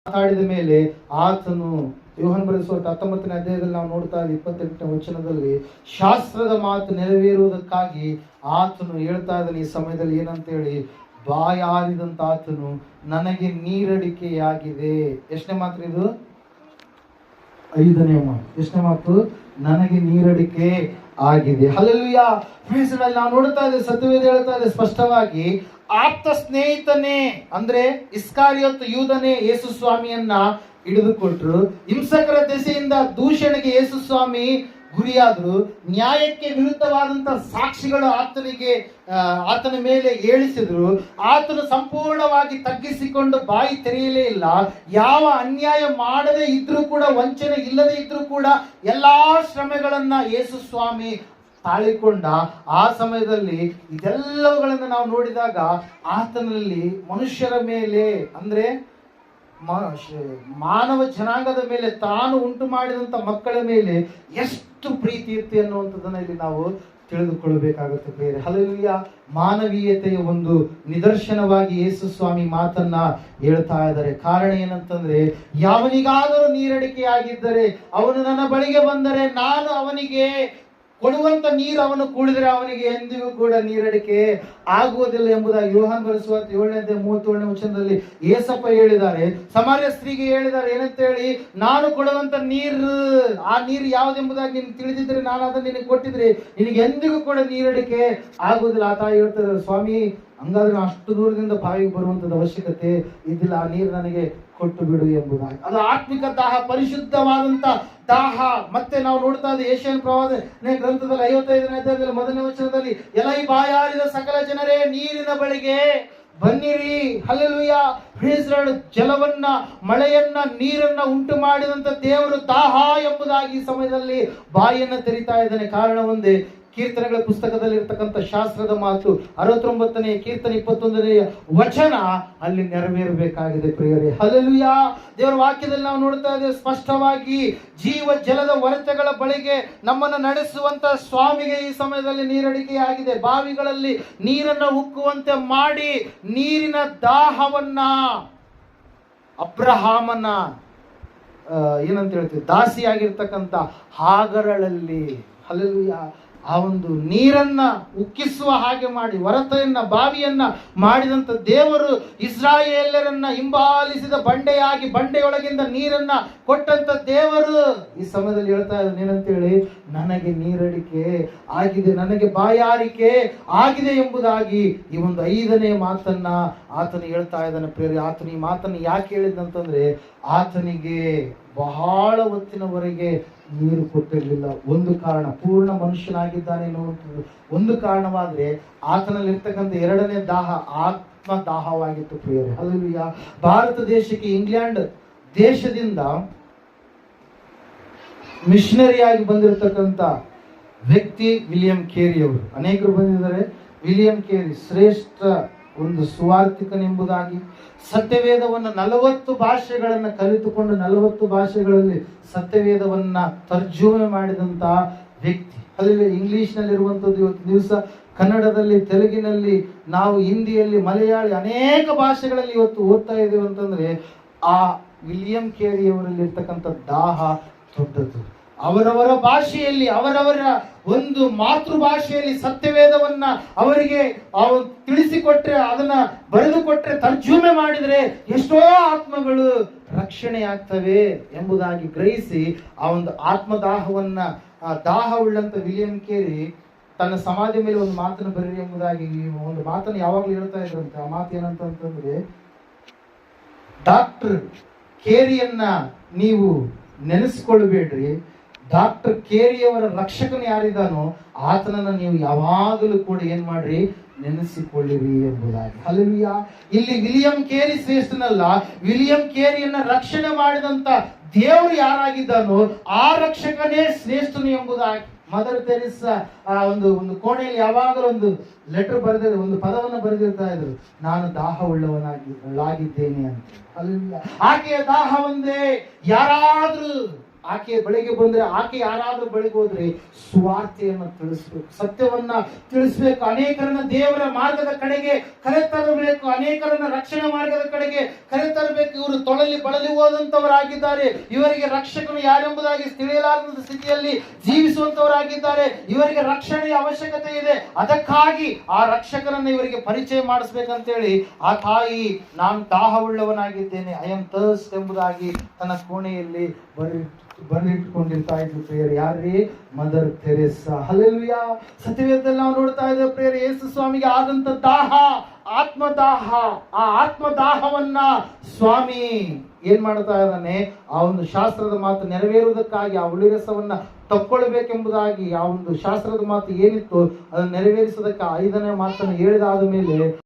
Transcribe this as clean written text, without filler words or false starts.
ಮಾತಾಡಿದ ಮೇಲೆ ಆತನು ಯೋಹಾನ ಬರೆಸುವ 19ನೇ ಅಧ್ಯಾಯದಲ್ಲಿ ನಾವು ನೋಡ್ತಾ ಇದ್ದೀವಿ 28ನೇ ವಚನದಲ್ಲಿ ಶಾಸ್ತ್ರದ ಮಾತು ನೆರವೇರುವುದಕ್ಕಾಗಿ ಆತನು ಹೇಳ್ತಾ ಇದ್ದಾನೆ ಈ ಸಮಯದಲ್ಲಿ ಏನಂತ ಹೇಳಿ, ಬಾಯಾರಿದಂತ ಆತನು ನನಗೆ ನೀರಡಿಕೆಯಾಗಿದೆ. ಎಷ್ಟನೇ ಮಾತು ಇದು? 5ನೇ ಮಾತು. ಎಷ್ಟನೇ ಮಾತು? ನನಗೆ ನೀರಡಿಕೆ ಆಗಿದೆ. ಹಲ್ಲೆಲೂಯಾ. ನಾವು ನೋಡ್ತಾ ಇದ್ದೇವೆ, ಸತ್ಯವೇದ ಹೇಳ್ತಾ ಇದೆ ಸ್ಪಷ್ಟವಾಗಿ, ಆಪ್ತ ಸ್ನೇಹಿತನೇ ಅಂದ್ರೆ ಇಸ್ಕಾರಿಯೋತ್ ಯೂದನೇ ಯೇಸು ಸ್ವಾಮಿಯನ್ನ ಹಿಡಿದುಕೊಟ್ರು. ಹಿಂಸಕರ ದೆಸೆಯಿಂದ ದೂಷಣೆಗೆ ಯೇಸು ಸ್ವಾಮಿ ಗುರಿಯಾದ್ರು. ನ್ಯಾಯಕ್ಕೆ ವಿರುದ್ಧವಾದಂತ ಸಾಕ್ಷಿಗಳು ಆತನ ಮೇಲೆ ಏಳಿಸಿದ್ರು. ಆತನು ಸಂಪೂರ್ಣವಾಗಿ ತಗ್ಗಿಸಿಕೊಂಡು ಬಾಯಿ ತೆರೆಯಲೇ ಇಲ್ಲ. ಯಾವ ಅನ್ಯಾಯ ಮಾಡದೇ ಇದ್ರೂ ಕೂಡ, ವಂಚನೆ ಇಲ್ಲದೆ ಇದ್ರೂ ಕೂಡ ಎಲ್ಲಾ ಶ್ರಮೆಗಳನ್ನ ಯೇಸು ಸ್ವಾಮಿ ತಾಳಿಕೊಂಡ. ಆ ಸಮಯದಲ್ಲಿ ಇದೆಲ್ಲವುಗಳನ್ನು ನಾವು ನೋಡಿದಾಗ ಆತನಲ್ಲಿ ಮನುಷ್ಯರ ಮೇಲೆ ಅಂದ್ರೆ ಮಾನವ ಜನಾಂಗದ ಮೇಲೆ, ತಾನು ಉಂಟು ಮಾಡಿದಂತ ಮಕ್ಕಳ ಮೇಲೆ ಎಷ್ಟು ಪ್ರೀತಿ ಇರುತ್ತೆ ಅನ್ನುವಂಥದ್ದನ್ನ ಇಲ್ಲಿ ನಾವು ತಿಳಿದುಕೊಳ್ಳಬೇಕಾಗುತ್ತೆ ಪ್ರಿಯರೇ. ಹಲ್ಲೆಲೂಯಾ. ಮಾನವೀಯತೆಯ ಒಂದು ನಿದರ್ಶನವಾಗಿ ಯೇಸು ಸ್ವಾಮಿ ಮಾತನ್ನ ಹೇಳ್ತಾ ಇದ್ದಾರೆ. ಕಾರಣ ಏನಂತಂದ್ರೆ, ಯಾವನಿಗಾದರೂ ನೀರಡಿಕೆಯಾಗಿದ್ದರೆ ಅವನು ನನ್ನ ಬಳಿಗೆ ಬಂದರೆ ನಾನು ಅವನಿಗೆ ಕೊಡುವಂತ ನೀರು ಅವನು ಕುಡಿದರೆ ಅವನಿಗೆ ಎಂದಿಗೂ ಕೂಡ ನೀರಡಿಕೆ ಆಗುವುದಿಲ್ಲ ಎಂಬುದಾಗಿ ಯೋಹಾನ ಬರೆಸುವ 7:37ನೇ ವಚನದಲ್ಲಿ ಯೇಸಪ್ಪ ಹೇಳಿದ್ದಾರೆ. ಸಮಾರ್ಯ ಸ್ತ್ರೀಗೆ ಹೇಳಿದ್ದಾರೆ ಏನಂತ ಹೇಳಿ, ನಾನು ಕೊಡುವಂತ ನೀರು, ಆ ನೀರು ಯಾವುದೆಂಬುದಾಗಿ ನೀನು ತಿಳಿದಿದ್ರೆ ನಾನು ಅದನ್ನು ನಿನಗೆ ಕೊಟ್ಟಿದ್ರೆ ನಿನಗೆ ಎಂದಿಗೂ ಕೂಡ ನೀರಡಿಕೆ ಆಗುವುದಿಲ್ಲ. ಆ ತಾಯಿ ಹೇಳ್ತಾರೆ, ಸ್ವಾಮಿ ಹಂಗಾದ್ರೆ ಅಷ್ಟು ದೂರದಿಂದ ಬಾವಿಗೆ ಬರುವಂತದ ಅವಶ್ಯಕತೆ ಇದ್ದಿಲ್ಲ, ಆ ನೀರು ನನಗೆ ಕೊಟ್ಟು ಬಿಡು ಎಂಬುದಾಗಿ. ಅದು ಆತ್ಮಿಕ ದಾಹ, ಪರಿಶುದ್ಧವಾದಂತ ದಾಹ. ಮತ್ತೆ ನಾವು ನೋಡ್ತಾ ಇದ್ದೇವೆ ಏಷ್ಯನ್ ಪ್ರವಾದನೆ ಗ್ರಂಥದಲ್ಲಿ 55ನೇ ಅಧ್ಯಾಯದಲ್ಲಿ 1ನೇ ವಚನದಲ್ಲಿ, ಎಲೈ ಬಾಯಾರಿದ ಸಕಲ ಜನರೇ ನೀರಿನ ಬಳಿಗೆ ಬನ್ನಿರಿ. ಹಲ್ಲೆಲೂಯಾ. ಜಲವನ್ನ, ಮಳೆಯನ್ನ, ನೀರನ್ನ ಉಂಟು ಮಾಡಿದಂತ ದೇವರು ದಾಹ ಎಂಬುದಾಗಿ ಈ ಸಮಯದಲ್ಲಿ ಬಾಯಿಯನ್ನ ತೆರಿತಾ ಇದ್ದಾನೆ. ಕಾರಣ ಒಂದೇ, ಕೀರ್ತನೆಗಳ ಪುಸ್ತಕದಲ್ಲಿ ಇರ್ತಕ್ಕಂಥ ಶಾಸ್ತ್ರದ ಮಾತು 69ನೇ ಕೀರ್ತನೆ 21ನೇ ವಚನ ಅಲ್ಲಿ ನೆರವೇರಬೇಕಾಗಿದೆ ಪ್ರಿಯರೇ. ಹಲ್ಲೆಲೂಯಾ. ದೇವರ ವಾಕ್ಯದಲ್ಲಿ ನಾವು ನೋಡ್ತಾ ಇದ್ದೇವೆ ಸ್ಪಷ್ಟವಾಗಿ, ಜೀವ ಜಲದ ಹೊರತೆಗಳ ಬಳಿಗೆ ನಮ್ಮನ್ನು ನಡೆಸುವಂತ ಸ್ವಾಮಿಗೆ ಈ ಸಮಯದಲ್ಲಿ ನೀರಡಿಕೆಯಾಗಿದೆ. ಬಾವಿಗಳಲ್ಲಿ ನೀರನ್ನು ಉಕ್ಕುವಂತೆ ಮಾಡಿ ನೀರಿನ ದಾಹವನ್ನ ಅಬ್ರಹಾಮನ ಏನಂತ ಹೇಳ್ತೀವಿ, ದಾಸಿಯಾಗಿರ್ತಕ್ಕಂಥ ಹಾಗರಳಲ್ಲಿ, ಹಲ್ಲೆಲೂಯಾ, ಆ ಒಂದು ನೀರನ್ನ ಉಕ್ಕಿಸುವ ಹಾಗೆ ಮಾಡಿ, ಹೊರತೆಯನ್ನ, ಬಾವಿಯನ್ನ ಮಾಡಿದಂತ ದೇವರು ಇಸ್ರಾಯೇಲರನ್ನ ಹಿಂಬಾಲಿಸಿದ ಬಂಡೆಯಾಗಿ ಬಂಡೆಯೊಳಗಿಂದ ನೀರನ್ನ ಕೊಟ್ಟಂತ ದೇವರು ಈ ಸಮಯದಲ್ಲಿ ಹೇಳ್ತಾ ಇದ್ದಾನೆ ಏನಂತೇಳಿ, ನನಗೆ ನೀರಡಿಕೆ ಆಗಿದೆ, ನನಗೆ ಬಾಯಾರಿಕೆ ಆಗಿದೆ ಎಂಬುದಾಗಿ ಈ ಒಂದು 5ನೇ ಮಾತನ್ನ ಆತನು ಹೇಳ್ತಾ ಇದ್ದಾನೆ ಪ್ರಿಯರೇ. ಆತನು ಈ ಮಾತನ್ನು ಯಾಕೆ ಹೇಳಿದಂತಂದ್ರೆ, ಆತನಿಗೆ ಬಹಳ ಹೊತ್ತಿನವರೆಗೆ ನೀರು ಕೊಟ್ಟಿರಲಿಲ್ಲ. ಒಂದು ಕಾರಣ, ಪೂರ್ಣ ಮನುಷ್ಯನಾಗಿದ್ದಾನೆ ಎನ್ನುವಂಥದ್ದು ಒಂದು ಕಾರಣವಾದ್ರೆ, ಆತನಲ್ಲಿ ಇರ್ತಕ್ಕಂಥ 2ನೇ ದಾಹ ಆತ್ಮ ದಾಹವಾಗಿತ್ತು ಪ್ರಿಯರೇ. ಹಲ್ಲೆಲೂಯಾ. ಭಾರತ ದೇಶಕ್ಕೆ ಇಂಗ್ಲೆಂಡ್ ದೇಶದಿಂದ ಮಿಷನರಿಯಾಗಿ ಬಂದಿರತಕ್ಕಂಥ ವ್ಯಕ್ತಿ ವಿಲಿಯಂ ಕೇರಿ ಅವರು. ಅನೇಕರು ಬಂದಿದ್ದಾರೆ. ವಿಲಿಯಂ ಕೇರಿ ಶ್ರೇಷ್ಠ ಒಂದು ಸುವಾರ್ತಿಕನೆಂಬುದಾಗಿ, ಸತ್ಯವೇದವನ್ನು 40 ಭಾಷೆಗಳನ್ನು ಕಲಿತುಕೊಂಡು 40 ಭಾಷೆಗಳಲ್ಲಿ ಸತ್ಯವೇದವನ್ನ ತರ್ಜುಮೆ ಮಾಡಿದಂತ ವ್ಯಕ್ತಿ. ಅಲ್ಲಿ ಇಂಗ್ಲಿಷ್ನಲ್ಲಿರುವಂಥದ್ದು ಇವತ್ತು ದಿವಸ ಕನ್ನಡದಲ್ಲಿ, ತೆಲುಗಿನಲ್ಲಿ, ನಾವು ಹಿಂದಿಯಲ್ಲಿ, ಮಲಯಾಳಿ, ಅನೇಕ ಭಾಷೆಗಳಲ್ಲಿ ಇವತ್ತು ಓದ್ತಾ ಇದ್ದೇವೆ ಅಂತಂದ್ರೆ ಆ ವಿಲಿಯಂ ಕೇರಿ ಅವರಲ್ಲಿ ಇರ್ತಕ್ಕಂಥ ದಾಹ ದೊಡ್ಡದು. ಅವರವರ ಭಾಷೆಯಲ್ಲಿ, ಅವರವರ ಒಂದು ಮಾತೃಭಾಷೆಯಲ್ಲಿ ಸತ್ಯವೇದವನ್ನ ಅವರಿಗೆ ತಿಳಿಸಿಕೊಟ್ರೆ, ಅದನ್ನ ಬರೆದುಕೊಟ್ರೆ, ತರ್ಜುಮೆ ಮಾಡಿದರೆ ಎಷ್ಟೋ ಆತ್ಮಗಳು ರಕ್ಷಣೆ ಆಗ್ತವೆ ಎಂಬುದಾಗಿ ಗ್ರಹಿಸಿ ಆ ಒಂದು ಆತ್ಮದಾಹವನ್ನ, ದಾಹವುಳ್ಳಂತ ವಿಲಿಯಂ ಕೇರಿ ತನ್ನ ಸಮಾಧಿ ಮೇಲೆ ಒಂದು ಮಾತನ್ನು ಬರೀರಿ ಎಂಬುದಾಗಿ ಒಂದು ಮಾತನ್ನು ಯಾವಾಗಲೂ ಹೇಳ್ತಾ ಇದ್ರಂತೆ. ಆ ಮಾತು ಏನಂತಂದ್ರೆ, ಡಾಕ್ಟರ್ ಕೇರಿಯನ್ನ ನೀವು ನೆನೆಸ್ಕೊಳ್ಬೇಡ್ರಿ, ಡಾಕ್ಟರ್ ಕೇರಿಯವರ ರಕ್ಷಕನ ಯಾರಿದ್ದಾನೋ ಆತನನ್ನ ನೀವು ಯಾವಾಗಲೂ ಕೂಡ ಏನ್ ಮಾಡ್ರಿ, ನೆನೆಸಿಕೊಳ್ಳಿರಿ ಎಂಬುದಾಗಿ. ಹಲ್ಲೆಲೂಯಾ. ಇಲ್ಲಿ ವಿಲಿಯಂ ಕೇರಿ ಶ್ರೇಷ್ಠನಲ್ಲ, ವಿಲಿಯಂ ಕೇರಿಯನ್ನ ರಕ್ಷಣೆ ಮಾಡಿದಂತ ದೇವರು ಯಾರಾಗಿದ್ದಾನೋ ಆ ರಕ್ಷಕನೇ ಶ್ರೇಷ್ಠನು ಎಂಬುದಾಗಿ ಮದರ್ ತೆರೇಸಾ ಒಂದು ಕೋಣೆಯಲ್ಲಿ ಯಾವಾಗಲೂ ಒಂದು ಲೆಟರ್ ಬರೆದಿದ್ದ, ಒಂದು ಪದವನ್ನು ಬರೆದಿರ್ತಾ ಇದ್ರು, ನಾನು ದಾಹವುಳ್ಳವನಾಗಿದ್ದೇನೆ ಅಂತ. ಹಲ್ಲೆಲೂಯಾ. ಆಕೆಯ ದಾಹ ಒಂದೇ, ಯಾರಾದ್ರೂ ಆಕೆಯ ಬಳಿಗೆ ಬಂದ್ರೆ, ಆಕೆ ಯಾರಾದ್ರೂ ಬಳಿಗೆ ಹೋದ್ರೆ ಸುವಾರ್ತೆಯನ್ನು ತಿಳಿಸ್ಬೇಕು, ಸತ್ಯವನ್ನ ತಿಳಿಸ್ಬೇಕು, ಅನೇಕರನ್ನ ದೇವರ ಮಾರ್ಗದ ಕಡೆಗೆ ಕರೆತರಬೇಕು, ಅನೇಕರನ್ನ ರಕ್ಷಣೆ ಮಾರ್ಗದ ಕಡೆಗೆ ಕರೆತರಬೇಕು. ಇವರು ತೊಳಲಿ ಬಳಲಿ ಹೋದಂತವರಾಗಿದ್ದಾರೆ, ಇವರಿಗೆ ರಕ್ಷಕನು ಯಾರೆಂಬುದಾಗಿ ತಿಳಿಯಲಾರದ ಸ್ಥಿತಿಯಲ್ಲಿ ಜೀವಿಸುವಂತವರಾಗಿದ್ದಾರೆ, ಇವರಿಗೆ ರಕ್ಷಣೆಯ ಅವಶ್ಯಕತೆ ಇದೆ. ಅದಕ್ಕಾಗಿ ಆ ರಕ್ಷಕನನ್ನು ಇವರಿಗೆ ಪರಿಚಯ ಮಾಡಿಸ್ಬೇಕಂತೇಳಿ ಆ ತಾಯಿ, ನಾನು ದಾಹವುಳ್ಳವನಾಗಿದ್ದೇನೆ, ಐ ಆಮ್ ಥರ್ಸ್ಟ್ ಎಂಬುದಾಗಿ ತನ್ನ ಕೋಣೆಯಲ್ಲಿ ಬರೆದಿಟ್ಟುಕೊಂಡಿರ್ತಾ ಇದ್ರು ಪ್ರಿಯರೇ. ಯಾರೇ? Mother Teresa. ಹಲ್ಲೆಲೂಯಾ. ಸತ್ಯವೇದದಲ್ಲಿ ನಾವು ನೋಡ್ತಾ ಇದ್ದೇವೆ ಪ್ರಿಯರೇ, ಯೇಸು ಸ್ವಾಮಿಗೆ ಆದಂತ ದಾಹ, ಆತ್ಮದಾಹ. ಆ ಆತ್ಮದಾಹವನ್ನ ಸ್ವಾಮಿ ಏನ್ ಮಾಡ್ತಾ ಇದ್ದಾನೆ? ಆ ಒಂದು ಶಾಸ್ತ್ರದ ಮಾತು ನೆರವೇರುವುದಕ್ಕಾಗಿ ಆ ಹುಳಿರಸವನ್ನ ತಕ್ಕೊಳ್ಬೇಕೆಂಬುದಾಗಿ, ಆ ಒಂದು ಶಾಸ್ತ್ರದ ಮಾತು ಏನಿತ್ತು ಅದನ್ನು ನೆರವೇರಿಸೋದಕ್ಕೆ 5ನೇ ಮಾತನ್ನು ಹೇಳಿದಾದ ಮೇಲೆ